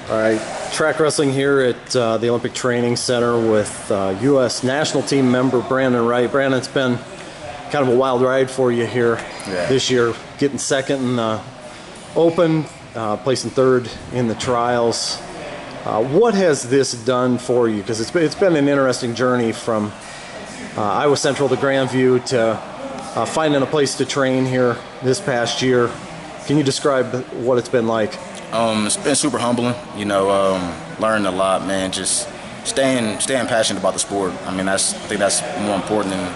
All right, track wrestling here at the Olympic Training Center with U.S. national team member Brandon Wright. Brandon, it's been kind of a wild ride for you here this year, getting second in the Open, placing third in the trials. What has this done for you? Because it's been an interesting journey from Iowa Central to Grandview to finding a place to train here this past year. Can you describe what it's been like? It's been super humbling, learning a lot, man. Just staying passionate about the sport. I mean, I think that's more important than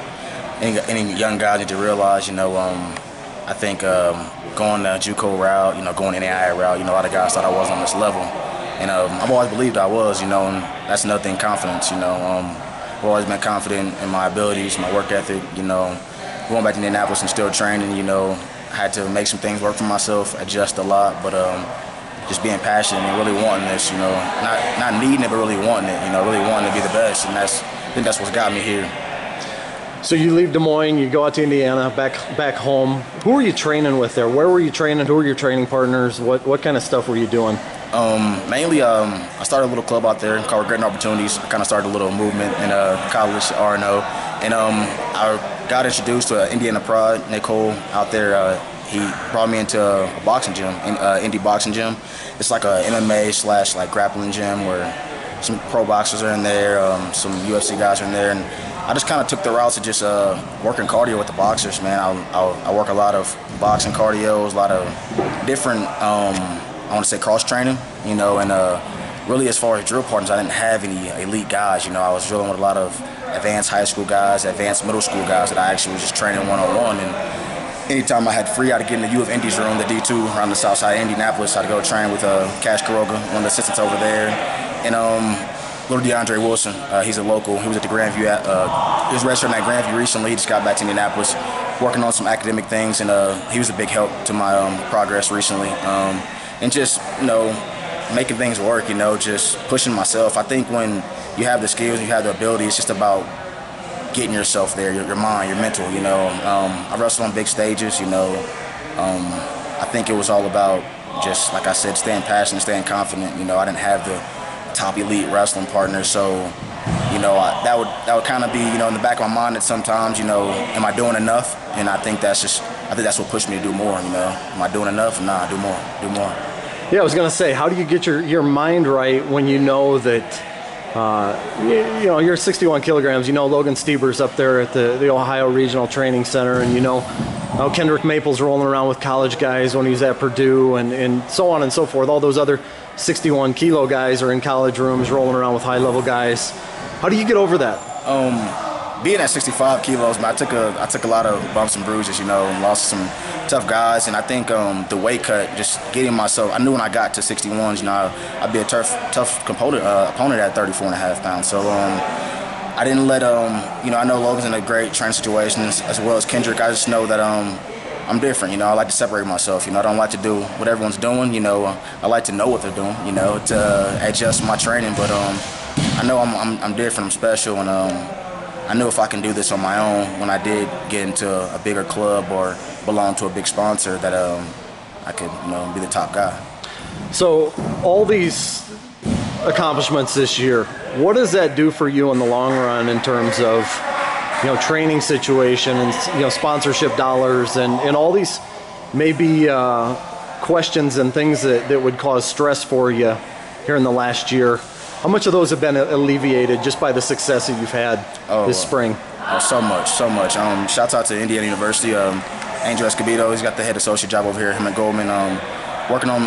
any young guys need to realize. I think going the JUCO route, going the NAIA route, a lot of guys thought I was on this level, and I've always believed I was, and that's nothing confidence. I've always been confident in my abilities, my work ethic. Going back to Indianapolis and still training, I had to make some things work for myself, adjust a lot, but just being passionate and really wanting this, not needing it, but really wanting it, really wanting to be the best, and I think that's what's got me here. So you leave Des Moines, you go out to Indiana, back home. Who were you training with there? Where were you training? Who were your training partners? What kind of stuff were you doing? Mainly, I started a little club out there called Regretting Opportunities. I kind of started a little movement in college, RNO, and I got introduced to Indiana Pride, Nicole out there. He brought me into a boxing gym, indie boxing gym. It's like a MMA / like grappling gym where some pro boxers are in there, some UFC guys are in there, and I just kind of took the route to just working cardio with the boxers, man. I work a lot of boxing cardios, a lot of different, I want to say cross training, and really as far as drill partners, I didn't have any elite guys. I was drilling with a lot of advanced high school guys, advanced middle school guys that I actually was just training one-on-one. And anytime I had free, I'd get in the U of Indy's room, the D2, around the south side of Indianapolis. I'd go train with Cash Caroga, one of the assistants over there. And little DeAndre Wilson, he's a local. He was at the Grandview, he was registering at Grandview recently. He just got back to Indianapolis, working on some academic things, and he was a big help to my progress recently. And just, making things work, just pushing myself. I think when you have the skills, you have the ability, it's just about getting yourself there, your mind, your mental, I wrestled on big stages, I think it was all about just, like I said, staying passionate, staying confident. I didn't have the top elite wrestling partner, so, that would kind of be, in the back of my mind that sometimes, am I doing enough? And I think that's what pushed me to do more, Am I doing enough? Nah, do more. Yeah, I was going to say, how do you get your mind right when you know that you're 61 kilograms. Logan Stieber's up there at the Ohio Regional Training Center, and Kendrick Maple's rolling around with college guys when he's at Purdue, and so on and so forth. All those other 61 kilo guys are in college rooms rolling around with high level guys. How do you get over that? Being at 65 kilos, man, I took a lot of bumps and bruises, and lost some tough guys. And I think the weight cut, just getting myself, I knew when I got to 61s, I'd be a tough opponent at 34.5 pounds. So I didn't let, I know Logan's in a great training situation as well as Kendrick. I just know that I'm different, I like to separate myself. I don't like to do what everyone's doing. I like to know what they're doing, to adjust my training. But I know I'm different, I'm special, and I knew if I can do this on my own, when I did get into a bigger club or belong to a big sponsor, that I could, be the top guy. So all these accomplishments this year, what does that do for you in the long run in terms of, training situation and, sponsorship dollars and all these maybe questions and things that would cause stress for you here in the last year? How much of those have been alleviated just by the success that you've had this spring? Oh, so much. Shouts out to Indiana University. Angel Escobedo, he's got the head associate job over here, him and Goldman, working on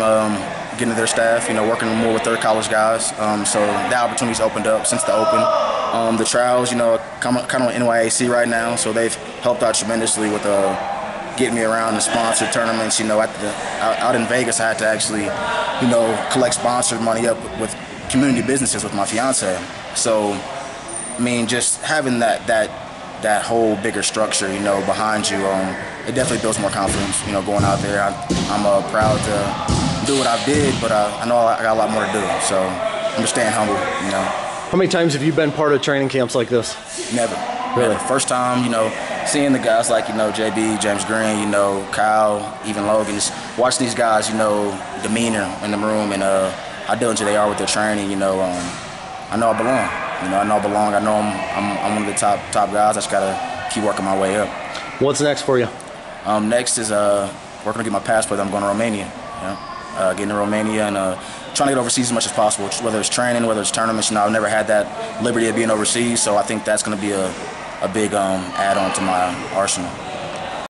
getting to their staff, working more with their college guys. So that opportunity's opened up since the Open. The trials, kind of on NYAC right now, so they've helped out tremendously with getting me around the sponsor tournaments. Out in Vegas, I had to actually, collect sponsor money up with community businesses with my fiance. So, just having that whole bigger structure, behind you, it definitely builds more confidence, going out there. I'm proud to do what I did, but I know I got a lot more to do. So I'm just staying humble, How many times have you been part of training camps like this? Never. Really? First time, seeing the guys like, JB, James Green, Kyle, even Logan, just watch these guys, demeanor in the room, and how diligent they are with their training, I know I belong. I know I belong. I know I'm one of the top guys. I just gotta keep working my way up. What's next for you? Next is working to get my passport. I'm going to Romania. Getting to Romania and trying to get overseas as much as possible, whether it's training, whether it's tournaments. I've never had that liberty of being overseas, so I think that's going to be a big add-on to my arsenal.